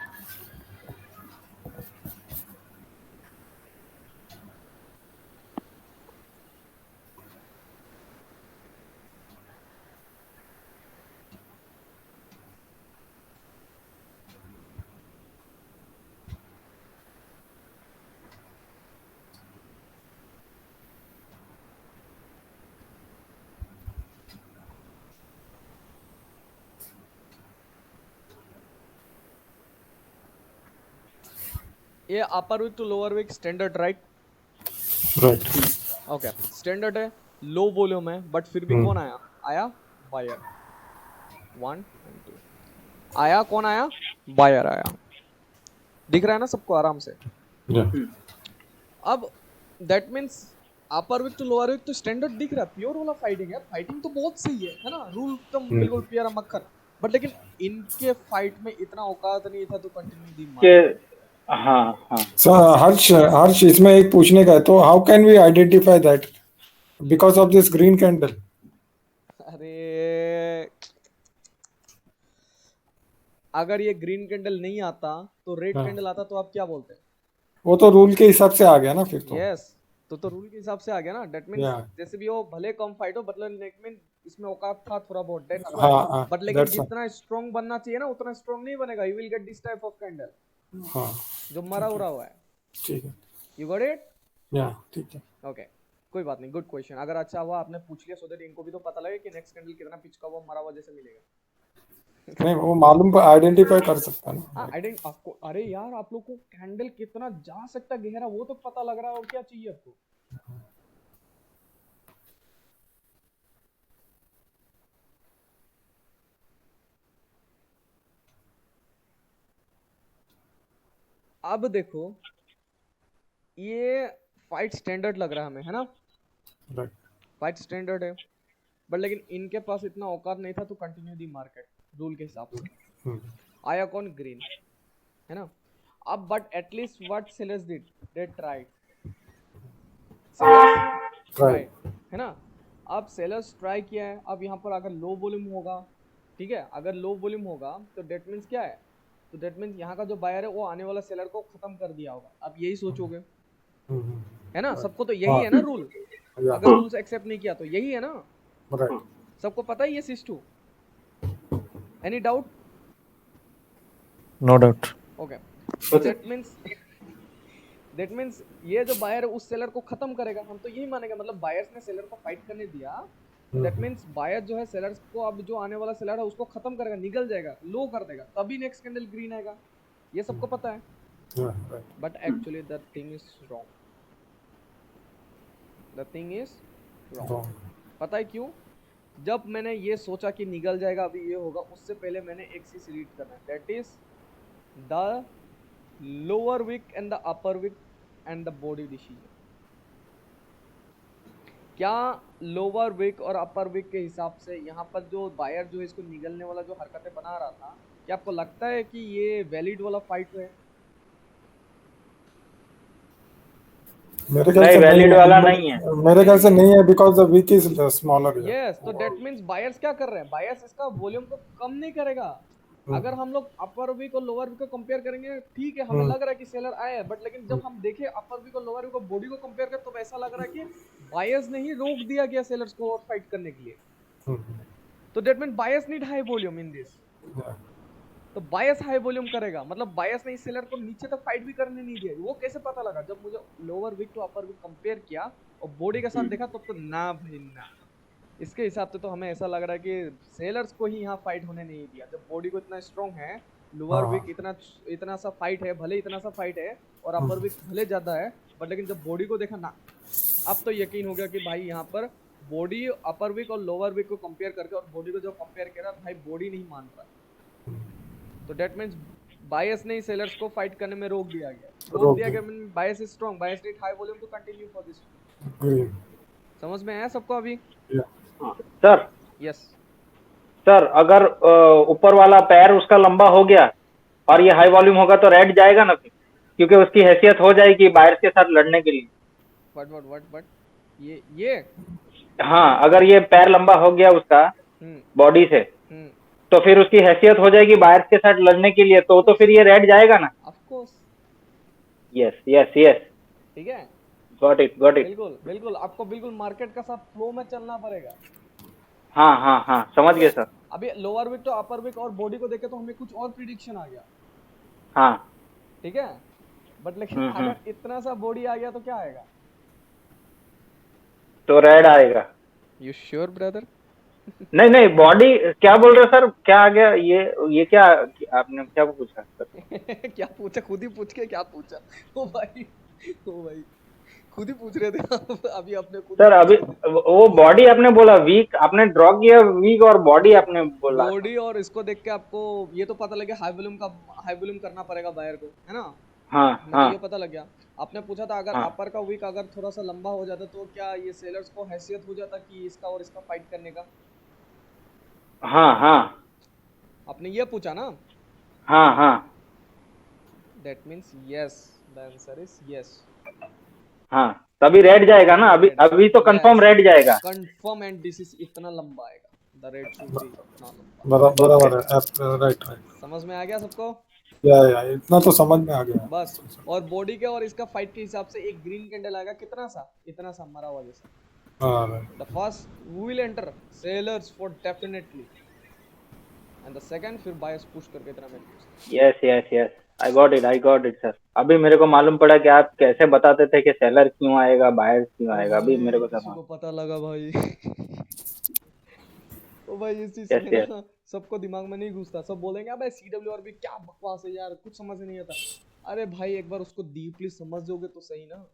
A: ये upper wick to lower wick standard, right?
E: Right
A: okay, standard है, लो वॉल्यूम है, बट फिर भी कौन आया? आया बायर। 1 2 आया, कौन आया? बायर आया। दिख रहा है ना सबको आराम से? अब that means upper wick to lower wick तो स्टैंडर्ड दिख रहा है, प्योर वाला फाइटिंग है, फाइटिंग तो बहुत सही है ना, रूल एकदम बिल्कुल प्यारा मक्खन, बट लेकिन इनके फाइट में इतना औकात नहीं था तो कंटिन्यू दी मार।
B: हाँ
E: सर हर्ष इसमें एक पूछने का है, तो how can we identify that because of this green candle?
A: अरे अगर ये ग्रीन कैंडल नहीं आता तो रेड कैंडल आता तो आप क्या बोलते?
E: वो तो रूल के हिसाब से आ गया ना फिर तो।
A: यस, तो रूल के हिसाब से आ गया ना, दैट मींस जैसे भी हो भले कम फाइट हो, मतलब दैट मीन इसमें औकात था थोड़ा बहुत, दैट्स व्हाई, बट लेकिन जितना स्ट्रांग बनना चाहिए ना उतना स्ट्रांग नहीं बनेगा, you will get this type of candle, हां, जो मरा उड़ा हुआ है। ठीक है, यू गॉट इट?
E: या ठीक है,
A: ओके, कोई बात नहीं, गुड क्वेश्चन। अगर अच्छा हुआ आपने पूछ लिया, सो दैट इनको भी तो पता लगे कि नेक्स्ट कैंडल कितना पिच का हुआ मरा हुआ जैसे मिलेगा।
E: नहीं वो मालूम आइडेंटिफाई कर सकता ना।
A: हाँ, आपको, अरे यार आप लोग को कैंडल कितना जा सकता गहरा वो तो पता लग रहा है, और क्या चाहिए आपको? अब देखो ये फाइट स्टैंडर्ड लग रहा है हमें, है ना?
E: राइट,
A: फाइट स्टैंडर्ड है, बट लेकिन इनके पास इतना औकात नहीं था तो कंटिन्यू दी मार्केट रूल के हिसाब से।
E: हम्म,
A: आया कौन? ग्रीन, है ना। अब but at least what sellers did, they tried, sellers try,
E: right.
A: है ना। अब सेलर्स ट्राई किया है। अब यहाँ पर अगर लो वॉल्यूम होगा, ठीक है, अगर लो वॉल्यूम होगा तो डेट मीन्स क्या है, तो डेट मीन्स यहाँ का जो बायर है वो आने वाला सेलर को खत्म कर दिया होगा। आप यही सोचोगे,
E: हम्म,
A: है ना। सबको तो यही
E: हाँ,
A: है ना रूल,
E: yeah,
A: अगर रूल्स एक्सेप्ट नहीं किया तो यही है ना,
E: right.
A: सबको पता ही है सिस्टू। Any doubt?
D: No doubt.
A: Okay, that means ये जो बायर है उस सेलर को खत्म करेगा, हम तो यही मानेंगे। मतलब बायर्स ने सेलर को फाइट करने दिया, दैट मीन्स बायर जो है सेलर्स को, अब जो आने वाला सेलर है उसको खत्म करेगा, निगल जाएगा, लो कर देगा, तभी नेक्स्ट कैंडल ग्रीन आएगा। ये सबको पता है,
E: Yeah, right.
A: But actually the thing is wrong, the thing is wrong.
E: Wrong.
A: पता है क्यों? जब मैंने ये सोचा कि निगल जाएगा अभी ये होगा, उससे पहले मैंने एक चीज रीड करना है, that is the lower wick and the upper wick and the body decision. क्या लोअर विक और अपर विक के हिसाब से यहाँ पर जो बायर जो है इसको निगलने वाला जो हरकतें बना रहा था, क्या आपको लगता है कि ये वैलिड वाला फाइट है?
E: मेरे ख्याल
B: नहीं,
E: से
B: वैलिड वाला नहीं है।
E: मेरे ख्याल से नहीं है because the wick is smaller.
A: Yes, तो दैट मींस बायर्स क्या कर रहे हैं, बायर्स इसका वॉल्यूम को कम नहीं करेगा। अगर हम लोग अपर वीक और लोअर वीक को कंपेयर करेंगे, ठीक है, हमें लग रहा है कि सेलर आए हैं, बट लेकिन जब हम देखें अपर वीक और लोअर वीक को बॉडी को कंपेयर करें तो ऐसा लग रहा है कि बायर्स ने ही रोक दिया गया सेलर्स को और फाइट करने के लिए। तो that means buyers need high volume in this. तो बायस हाई वॉल्यूम करेगा, मतलब बायस ने इस सेलर को नीचे तक फाइट भी करने नहीं दिया। वो कैसे पता लगा? जब मुझे lower wick to upper wick compare किया और बॉडी के साथ देखा तो ना भाई ना, इसके हिसाब से तो हमें ऐसा लग रहा है कि सेलर्स को ही यहाँ फाइट होने नहीं दिया। जब बॉडी को इतना स्ट्रॉन्ग है, लोअर विक इतना सा फाइट है, भले इतना सा फाइट है, और अपर विक भले ज्यादा है, बट लेकिन जब बॉडी को देखा ना, अब तो यकीन हो गया कि भाई यहाँ पर बॉडी अपर विक और लोअर विक को कंपेयर करके, और बॉडी को जो कंपेयर करा भाई बॉडी नहीं मान रहा, तो दैट मींस बायस ने सेलर्स को फाइट करने में रोक दिया गया। Buyers is strong, buyers need high volume to continue for this. समझ में आया सबको अभी?
B: सर,
A: यस
B: सर अगर ऊपर वाला पैर उसका लंबा हो गया और ये हाई वॉल्यूम होगा तो रेड जाएगा ना फिर, क्योंकि उसकी हैसियत हो जाएगी बायर्स के साथ लड़ने के लिए।
A: बट ये
B: हाँ, अगर ये पैर लंबा हो गया उसका बॉडी से, तो फिर उसकी हैसियत हो जाएगी बायर्स के साथ लड़ने के लिए, तो फिर ये रेड जाएगा ना?
A: Of course.
B: Yes yes yes,
A: ठीक है,
B: गॉट इट।
A: बिल्कुल आपको बिल्कुल मार्केट का साथ फ्लो में चलना पड़ेगा।
B: हाँ, समझ गए सर।
A: अभी लोअर विक तो अपर विक और बॉडी को देखे तो हमें कुछ और प्रिडिक्शन आ गया,
B: हाँ
A: ठीक है, बट लेकिन अगर इतना सा बॉडी आ गया तो क्या आएगा?
B: तो रेड आएगा।
A: You sure brother?
B: नहीं, बॉडी क्या बोल रहे सर, क्या आ गया? ये क्या आपने क्या पूछा सर?
A: क्या पूछा? खुद ही पूछ के क्या पूछा? ओ भाई खुद ही पूछ रहे थे अभी आपने खुद।
B: सर अभी वो बॉडी आपने बोला वीक, आपने ड्रॉ किया वीक, और बॉडी आपने बोला
A: बॉडी, और इसको देख के आपको ये तो पता लग गया हाई वॉल्यूम करना पड़ेगा बायर को, है ना।
B: हाँ,
A: ये पता लग गया। आपने पूछा था अगर अपर का वीक अगर थोड़ा सा लंबा हो जाता तो क्या ये सेलर्स को हैसियत हो जाता कि इसका और इसका फाइट करने का?
B: हाँ
A: आपने ये पूछा ना?
B: हाँ
A: that means yes, the answer is yes.
B: हाँ, तभी रेड जाएगा ना। अभी तो कंफर्म रेड जाएगा,
A: कंफर्म, एंड दिस इज इतना लंबा आएगा, द रेड शुड बी इतना लंबा।
E: बराबर है, राइट।
A: समझ में आ गया सबको?
E: या इतना तो समझ में आ गया
A: बस। और बॉडी के और इसका फाइट के हिसाब से एक ग्रीन कैंडल आएगा, कितना सा? इतना सा मरा हुआ जैसा। The first who will enter sailors for definitely, and the second फिर bias push करके इतना मिल।
B: Yes, I got it sir. अभी मेरे को मालूम पड़ा कि आप कैसे बताते थे कि सेलर क्यों आएगा, बायर्स क्यों आएगा, अभी मेरे को
A: किसी को पता लगा भाई तो भाई इस चीज से ना सबको दिमाग में नहीं घुसता, सब बोलेंगे अबे CWR भी क्या बकवास है यार, कुछ समझ नहीं आता। अरे भाई एक बार उसको डीपली समझोगे तो सही ना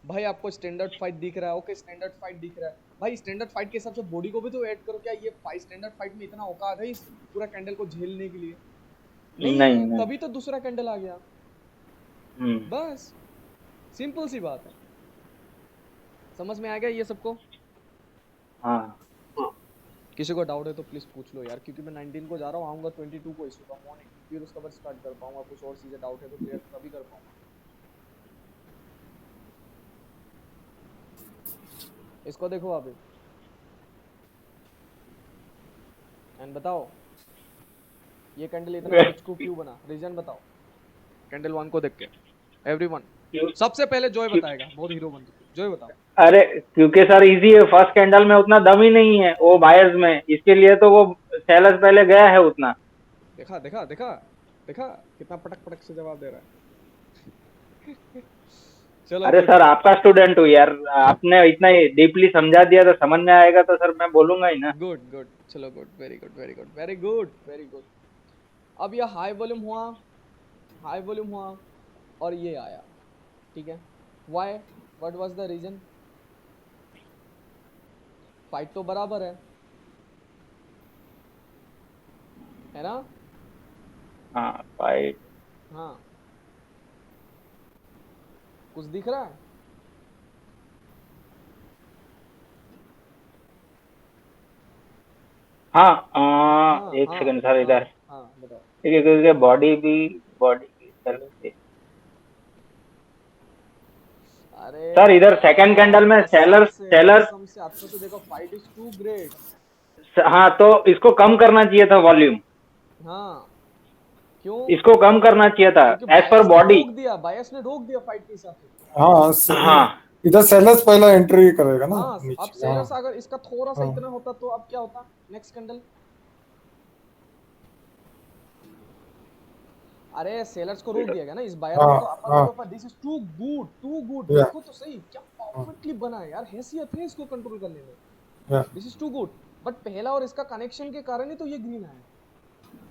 A: भाई। आपको स्टैंडर्ड फाइट दिख रहा है, ओके, स्टैंडर्ड फाइट दिख रहा है भाई, स्टैंडर्ड फाइट के हिसाब से बॉडी को भी तो ऐड करो। क्या ये स्टैंडर्ड फाइट में इतना औकात है इस पूरा कैंडल को झेलने के लिए? नहीं। तभी तो दूसरा कैंडल आ गया, बस सिंपल सी बात है। समझ में आ गया ये सबको?
B: हाँ
A: किसी को डाउट है तो प्लीज पूछ लो यार, क्योंकि मैं 19 को जा रहा हूँ, आऊंगा 22 को इशू का मॉर्निंग, फिर उसका बाद स्टार्ट कर पाऊंगा। कुछ और चीजें डाउट है तो क्लियर तभी कर पाऊंगा। इसको देखो अभी एंड बताओ ये कैंडल इतना पिचकू क्यों बना, रीजन बताओ कैंडल 1 को देख के। एवरीवन सबसे पहले जॉय बताएगा, बहुत हीरो बन चुके, जॉय बताओ।
B: अरे क्योंकि सर इजी है, फर्स्ट कैंडल में उतना दम ही नहीं है वो बायर्स में, इसके लिए तो वो सेलर्स पहले गया है उतना।
A: देखा देखा देखा देखा कितना पटक पटक से जवाब दे रहा है। चलो
B: अरे
A: गुड
B: सर आपका स्टूडेंट हूँ यार, आपने इतना डीपली समझा दिया तो समझ में आएगा तो सर मैं बोलूंगा ही ना।
A: गुड गुड, चलो good, very good very good very good very good. अब ये हाई वॉल्यूम हुआ, हाई वॉल्यूम हुआ और ये आया, ठीक है। Why, what was the reason? Fight तो बराबर है ना?
B: हाँ फाइट,
A: हाँ कुछ दिख रहा है?
B: हाँ
A: हाँ
B: एक
A: हाँ
B: सेकंड सर
A: हाँ
B: इधर,
A: हाँ बताओ।
B: ठीक है क्योंकि बॉडी की चलो
A: अरे
B: सर इधर सेकंड
A: यार
B: कैंडल में सेलर
A: कसम से आपको तो देखो फाइट इज टू ग्रेट।
B: हाँ तो इसको कम करना चाहिए था वॉल्यूम,
A: हाँ क्यों?
B: इसको कम करना चाहिए था
A: क्योंकि
B: एज पर
A: बायस ने
B: बॉडी।
A: रोक दिया, बायस ने रोक दिया फाइट के हिसाब से।
E: हाँ
B: हाँ
E: इधर सेलर्स पहला एंट्री करेगा ना
A: हाँ अब
E: नीचे।
A: सेलर्स
E: हाँ
A: अगर इसका थोड़ा सा
E: हाँ
A: इतना होता तो अब क्या होता नेक्स्ट कैंडल? अरे सेलर्स को रोक दिया गया ना इस बायर ने,
E: हाँ
A: तो अपर
E: हाँ
A: ऊपर this is too good too good.
E: या
A: देखो तो सही क्या परफेक्टली बना है यार, हैसियत है इसको कंट्रोल करने में।
E: या
A: this is too good, but पहला और इसका कनेक्शन के कारण ही तो ये ग्रीन आया।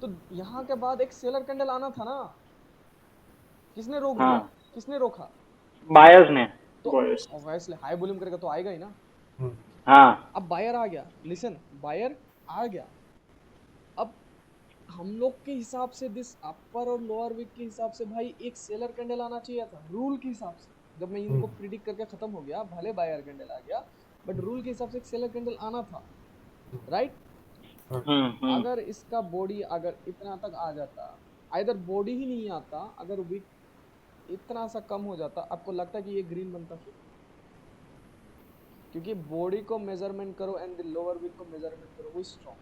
A: तो यहाँ के बाद एक सेलर कैंडल आना था ना, किसने रोक दिया?
B: हाँ
A: किसने रोका?
B: बायर्स ने।
A: तो ऑब्वियसली हाई वॉल्यूम करेगा तो आएगा ही ना।
B: हाँ
A: अब बायर आ गया, लिसन बायर आ गया। अब हम लोग के हिसाब से दिस अपर और लोअर वीक के हिसाब से भाई एक सेलर कैंडल आना चाहिए था रूल के हिसाब से। जब मैं इनको प्रिडिक्ट करके खत्म हो गया, भले बायर कैंडल आ गया बट रूल के हिसाब से एक सेलर कैंडल आना था, राइट? अगर इसका बॉडी अगर इतना तक आ जाता, आइदर बॉडी ही नहीं आता, अगर वीक इतना सा कम हो जाता, आपको लगता है कि ये ग्रीन बनता फिर? क्योंकि बॉडी को मेजरमेंट करो एंड द लोअर वीक को मेजरमेंट करो, वो स्ट्रॉन्ग,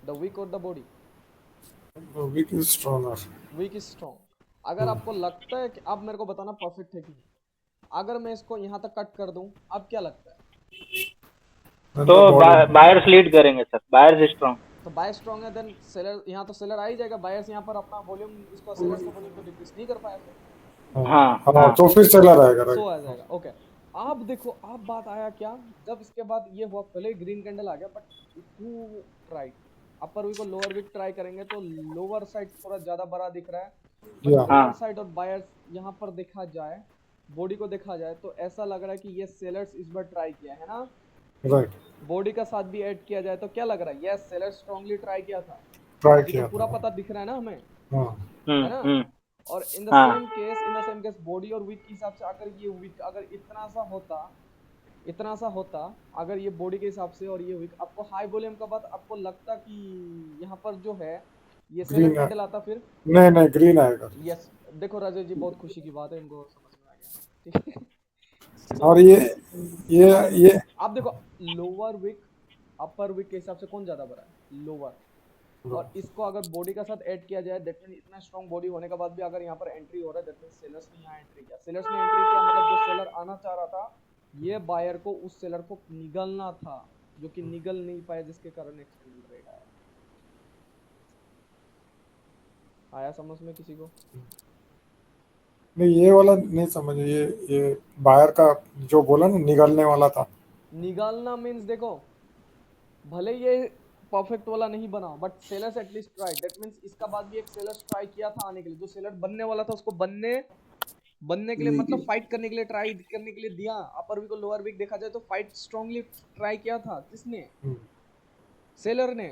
A: द वीक और the body?
E: Wick is stronger.
A: Wick is strong. अगर आपको लगता है कि अब मेरे को बताना परफेक्ट है कि नहीं, अगर मैं इसको यहाँ तक कट कर दूं, अब क्या लगता है?
B: तो बायर्स लीड करेंगे सर, बायर्स स्ट्रॉन्ग।
A: तो बायर स्ट्रॉन्ग है देन सेलर, यहाँ तो सेलर आ ही जाएगा। बायर्स यहाँ पर अपना वॉल्यूम, इसको सेलर्स का वॉल्यूम को डिक्रीज नहीं कर पाया फिर।
B: हाँ
E: हाँ तो फिर सेलर आएगा
A: सो आ
E: राइट।
A: जाएगा, ओके। अब देखो अब बात आया क्या, जब इसके बाद ये हुआ, पहले ग्रीन कैंडल आ गया but to right, upper wick और लोअर वीक ट्राई करेंगे तो लोअर साइड थोड़ा ज्यादा बड़ा दिख रहा है, बट अपर साइड और बायर्स यहाँ पर देखा जाए, बॉडी को देखा जाए तो ऐसा लग रहा है कि ये सेलर्स इस बार ट्राई किया है ना,
E: राइट
A: बॉडी का साथ भी ऐड किया जाए तो क्या लग रहा है? यस सेलर स्ट्रांगली ट्राई किया था,
E: ट्राई
A: अभी
E: किया
A: तो पूरा
E: था।
A: पता दिख रहा है ना हमें,
E: हाँ
A: है ना? और in the same case body और वीक के हिसाब से अगर ये वीक अगर इतना सा होता अगर ये बॉडी के हिसाब से और ये वीक, आपको हाई वॉल्यूम का बाद आपको लगता कि यहाँ पर जो है ये सेलर कैंडल आता फिर?
E: नहीं ग्रीन आएगा।
A: यस देखो राजेश जी, बहुत खुशी की बात है, इनको समझ में आ गया, ठीक है।
E: और ये
A: आप देखो लोअर विक अपर विक के हिसाब से कौन ज्यादा बड़ा है? लोअर। और इसको अगर बॉडी का साथ ऐड किया जाए, दैट मीन इतना स्ट्रॉन्ग बॉडी होने के बाद भी अगर यहाँ पर एंट्री हो रहा है, दैट मीन सेलर्स ने यहाँ एंट्री किया। सेलर्स ने एंट्री किया मतलब जो सेलर आना चाह रहा था, ये बायर को उस सेलर को निगलना था, जो कि निगल नहीं पाया, जिसके कारण एक्सटेंडेड रेट आया समझ में किसी को?
E: नहीं ये वाला नहीं समझ, ये बायर का जो बोला ना निगलने वाला था।
A: निगलना मीन्स देखो भले ये परफेक्ट वाला नहीं बना but sellers at least try, that means इसका बाद भी एक सेलर्स ट्राई किया था आने के लिए, जो सेलर बनने वाला था उसको बनने के लिए मतलब फाइट करने के लिए ट्राई करने के लिए दिया। अपर वीक और लोअर वीक देखा जाए तो फाइट स्ट्रांगली ट्राई किया था, किसने? सेलर ने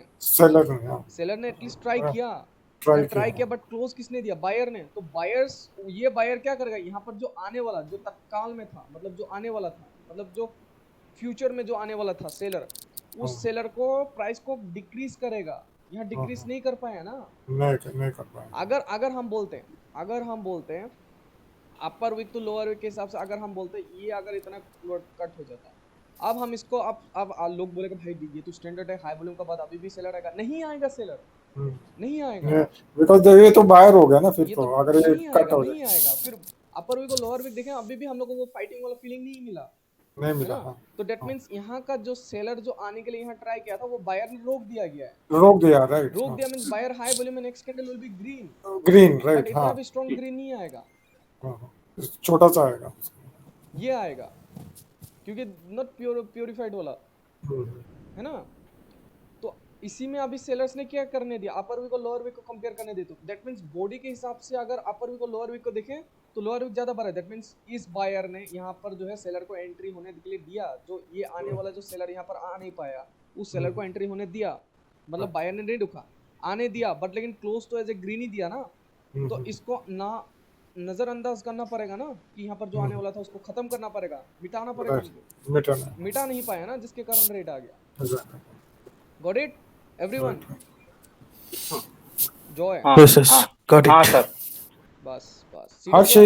A: एटलीस्ट ट्राई किया, ट्राई किया बट क्लोज किसने दिया? बायर ने। तो बायर्स, ये बायर क्या करेगा यहाँ पर, जो आने वाला, जो तत्काल में था, मतलब जो आने वाला था, मतलब जो फ्यूचर में जो आने वाला था सेलर, उस सेलर को प्राइस को डिक्रीज करेगा। यहाँ डिक्रीज नहीं कर पाया ना।
E: नहीं कर पाए।
A: अगर हम बोलते हैं अपर वीक तो लोअर वीक के हिसाब से, अगर हम बोलते हैं ये अगर इतना कट हो जाता, अब हम इसको अब लोग बोलेगा भाई ये तो स्टैंडर्ड है, हाई वॉल्यूम का बाद अभी भी सेलर आएगा, नहीं आएगा सेलर, नहीं आएगा,
E: बिकॉज ये तो बाहर हो गया ना फिर,
A: ये
E: तो
A: तो
E: अगर ये
A: नहीं
E: कट
A: आएगा,
E: हो
A: नहीं
E: जाए
A: आएगा। फिर अपर वीक और लोअर वीक देखें, अभी भी हम लोग को वो फाइटिंग वाला फीलिंग नहीं मिला,
E: नहीं
A: है
E: मिला।
A: ना।
E: हाँ,
A: तो डेट मीन्स यहाँ का जो सेलर जो आने के लिए यहाँ ट्राई किया था वो बायर ने रोक दिया गया है।
E: रोक दिया, राइट।
A: रोक दिया मीन्स बायर हाई वॉल्यूम में next candle will be green,
E: green,
A: but
E: right.
A: इतना
E: हाँ,
A: भी स्ट्रॉन्ग ग्रीन नहीं आएगा,
E: छोटा सा आएगा,
A: ये आएगा क्योंकि नॉट प्योरिफाइड वाला, है ना। तो इसी में अभी सेलर्स ने क्या करने दिया, अपर वीक और लोअर वीक को कंपेयर करने दे, तो दैट मींस बॉडी के हिसाब से अगर अपर वीक और लोअर वीक को देखें तो लोअर वीक ज्यादा बड़ा है। दैट मींस इस बायर ने यहाँ पर जो है सेलर को एंट्री होने के लिए दिया, जो ये आने वाला जो सेलर यहाँ पर आ नहीं पाया उस सेलर को एंट्री होने दिया, मतलब बायर ने नहीं रुका, आने दिया, बट लेकिन क्लोज तो एज ए ग्रीन ही दिया ना। तो इसको ना नजरअंदाज करना पड़ेगा ना कि यहाँ पर जो आने वाला था उसको खत्म करना पड़ेगा, मिटाना पड़ेगा हमको, मिटा नहीं पाया ना, जिसके कारण रेट आ गया। Got it everyone? Joy?
B: Yes yes got it. हाँ सर।
A: बस
E: हर्ष,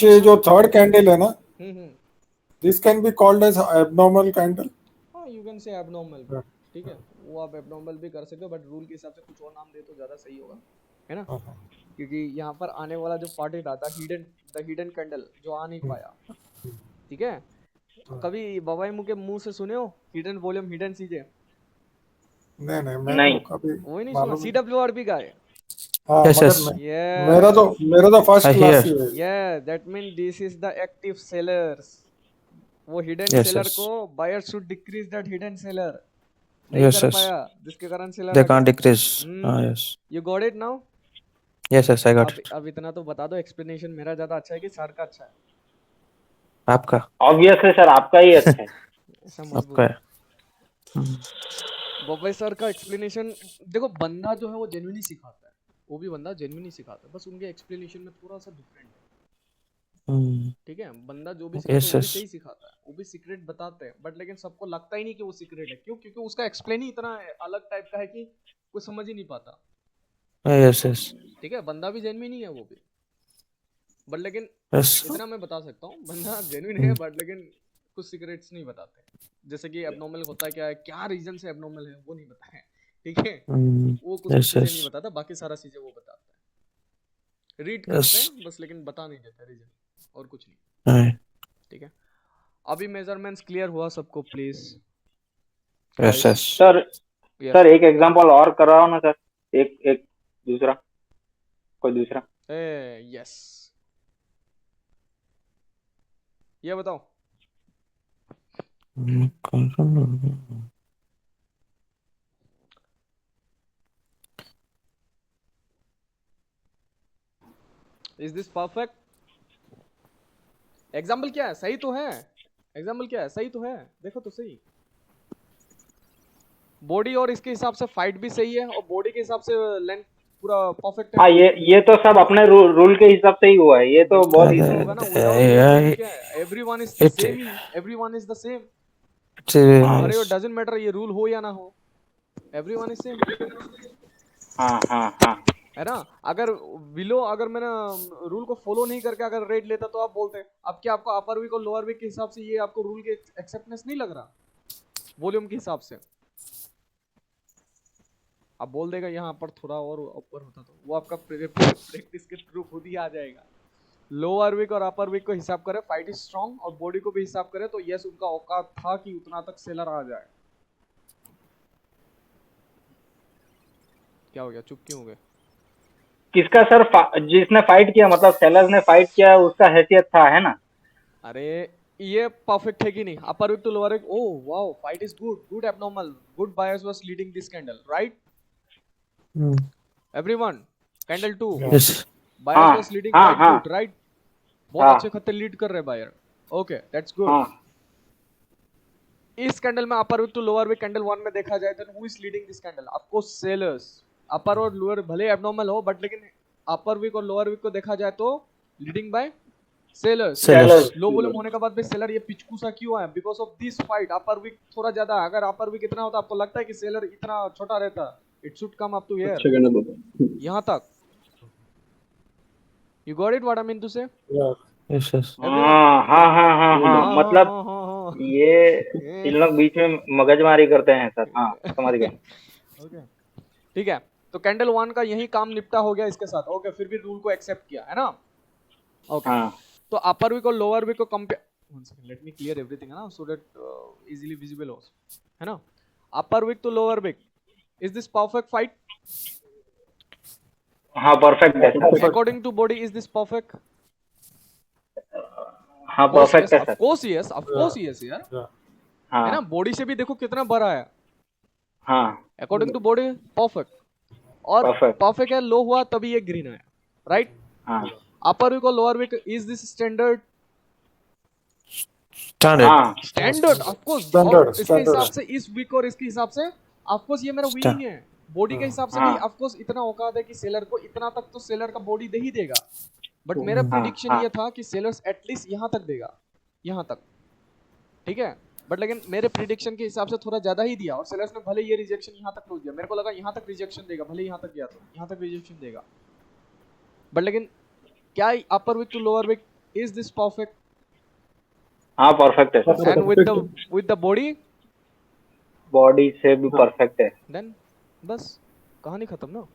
E: ये जो थर्ड कैंडल है ना, this can be called as abnormal candle.
A: हाँ, यू कैन से एबनॉर्मल, ठीक है, वो आप एबनॉर्मल भी कर सकते हो, बट रूल के हिसाब से कुछ और नाम दे तो ज्यादा सही होगा, है ना। क्योंकि यहाँ पर आने वाला जो पार्टी था द हिडन कैंडल जो आ नहीं पाया, ठीक है। कभी बाबाई मुँह के मुंह से सुने हो हिडन वॉल्यूम, हिडन चीजें?
E: नहीं, तो कभी
A: वही नहीं सुना, CWRP का है।
E: हाँ,
B: Yes, yes.
E: मेरा तो फर्स्ट
B: I
E: क्लास
B: hear.
E: ही है।
A: Yeah, that means this is the active sellers. वो हिडन
B: Yes,
A: सेलर
B: yes.
A: को buyer should decrease that hidden seller, नहीं
B: Yes,
A: कर
B: yes.
A: पाया, जिसके कारण seller
B: They can't decrease. Yes.
A: You got it now?
B: Yes, yes, I got it.
A: अब इतना तो बता दो, एक्सप्लेनेशन मेरा ज्यादा अच्छा है कि सर का अच्छा है?
B: आपका ऑब्वियस है सर, आपका ही अच्छा है।
A: ऐसा मत
B: आपका है।
A: बॉबे सर का एक्सप्लेनेशन देखो, बंदा जो है वो जेन्युइनली सिखाता है, वो भी बंदा जेन्युइनली सिखाता है, बस उनके एक्सप्लेनेशन में थोड़ा सा डिफरेंट है, ठीक है। बंदा जो भी सिखाता है वो भी सही सिखाता है, वो भी सीक्रेट बताते हैं, बट लेकिन सबको लगता ही नहीं कि वो सीक्रेट है। क्यों? क्योंकि उसका एक्सप्लेन ही इतना अलग टाइप का है कि कोई समझ ही नहीं पाता।
B: Yes, yes.
A: ठीक है, बंदा भी जेन्युइन ही है वो भी, बट लेकिन
B: Yes.
A: इतना मैं बता सकता हूँ, बंदा जेन्युइन है, बट लेकिन कुछ सीक्रेट्स नहीं बताते, जैसे कि एबनॉर्मल होता क्या है, क्या रीजन से एबनॉर्मल है वो नहीं बताया, ठीक है। वो कुछ
B: Yes,
A: चीजें
B: yes.
A: नहीं बताता, बाकी सारा चीजें वो बताता है, रीड करते हैं बस, लेकिन बता नहीं देते रीजन, और कुछ नहीं, ठीक है। अभी मेजरमेंट्स क्लियर हुआ सबको प्लीज?
B: Yes, yes.
D: सर एक एग्जांपल और कराओ ना सर, एक दूसरा, कोई दूसरा।
A: यस, ये बताओ। Is this perfect? एग्जाम्पल क्या है? सही तो है, एग्जाम्पल क्या है? सही तो है, देखो तो सही। बॉडी और इसके हिसाब से फाइट भी सही है, और बॉडी के हिसाब से लेंथ पूरा परफेक्ट है।
D: हाँ, ये तो सब अपने रूल के हिसाब से ही हुआ है, ये तो बहुत
A: ही होगा ना, क्या है, everyone is the same he, everyone is the same, अरे it doesn't matter ये रूल हो या ना हो, एवरीवन इज सेम।
D: हाँ
A: है ना। अगर बिलो, अगर मैंने रूल को फॉलो नहीं करके अगर रेट लेता तो आप बोलते, अब क्या आपको अपर वीक और लोअर वीक के हिसाब से ये आपको रूल के एक्सेप्टेंस नहीं लग रहा वॉल्यूम के हिसाब से? आप बोल देगा यहाँ पर थोड़ा और ऊपर होता तो वो आपका प्रैक्टिस के थ्रू खुद ही आ जाएगा। लोअर वीक और अपर वीक को हिसाब करें, फाइट इज स्ट्रॉन्ग, और बॉडी को भी हिसाब करें तो यस उनका औकात था कि उतना तक सेलर आ जाए। क्या हो गया, चुप क्यों हो गए?
D: किसका सर? जिसने फाइट किया, मतलब सेलर्स ने फाइट किया, उसका हैसियत था, है ना।
A: अरे ये परफेक्ट है कि नहीं? Upper wick to lower wick, oh wow, fight is good abnormal, good buyers was leading this candle, right? Everyone, candle 2
B: Yes.
A: Buyer was leading quite good, right? बहुत अच्छे खत्ते लीड कर रहे बायर, ओके दैट्स गुड। इस candle में upper wick to lower wick candle 1 में देखा जाए तो who is leading this candle? Of course sellers. Upper और लोअर भले एब्नॉर्मल हो, बट लेकिन अपर वीक और लोअर वीक को देखा जाए तो leading by sellers
F: Sellers.
A: Low volume होने के बाद भी सेलर ये पिचकू सा क्यों है? Because of this fight upper wick थोड़ा ज्यादा है। अगर अपर विक इतना होता आपको लगता है कि सेलर इतना छोटा रहता? It should come up to here,
C: अच्छा कहना बाबा।
A: यहाँ तक। You got it what I mean to say?
E: Yeah.
F: Yes, yes.
B: हाँ मतलब ये इन लोग बीच में मगजमारी करते हैं सर। हाँ समझ गए।
A: ओके ठीक है, तो कैंडल 1 का यही काम निपटा हो गया इसके साथ। ओके फिर भी रूल को एक्सेप्ट किया है ना? ओके
B: हाँ
A: तो अपर विक और लोअर विक को compare, let me clear everything है ना, सो दैट इजीली विजिबल हो, है ना? Upper wick to lower wick, is this perfect fight?
B: हाँ परफेक्ट है sir.
A: According to body is this perfect?
B: हाँ परफेक्ट है
A: of
B: sir.
A: Course yes, of course yes यार, है ना?
B: हाँ
A: बॉडी से भी देखो कितना बड़ा है।
B: हाँ
A: अकॉर्डिंग टू बॉडी परफेक्ट, और
B: Perfect.
A: परफेक्ट है लो हुआ तभी ये ग्रीन है, राइट?
B: हाँ
A: अपर विक और lower wick, is this standard?
F: Standard.
B: हाँ
A: स्टैंडर्ड ऑफ कोर्स।
E: Standard,
A: इसके
E: standard.
A: हिसाब से इस वीक और इसके हिसाब से ऑफ कोर्स ये मेरा विनिंग है। बॉडी के हिसाब से भी
B: हाँ।
A: ऑफ कोर्स इतना औकात है कि सेलर को इतना तक तो सेलर का बॉडी दे ही देगा। बट मेरा
B: हाँ,
A: प्रिडिक्शन
B: हाँ।
A: ये था कि सेलर्स एटलीस्ट यहाँ तक देगा, यहाँ तक, ठीक है? बट लेकिन मेरे प्रिडिक्शन के हिसाब से थोड़ा ज्यादा ही दिया, और सेलर्स ने भले ये रिजेक्शन यहाँ तक रोक दिया। मेरे को लगा यहाँ तक रिजेक्शन देगा, भले यहाँ तक गया तो यहाँ तक रिजेक्शन देगा। बट लेकिन क्या upper wick to lower wick, is this perfect?
B: हाँ परफेक्ट है sir.
A: And with the body,
B: body से भी परफेक्ट है।
A: देन बस कहानी खत्म ना।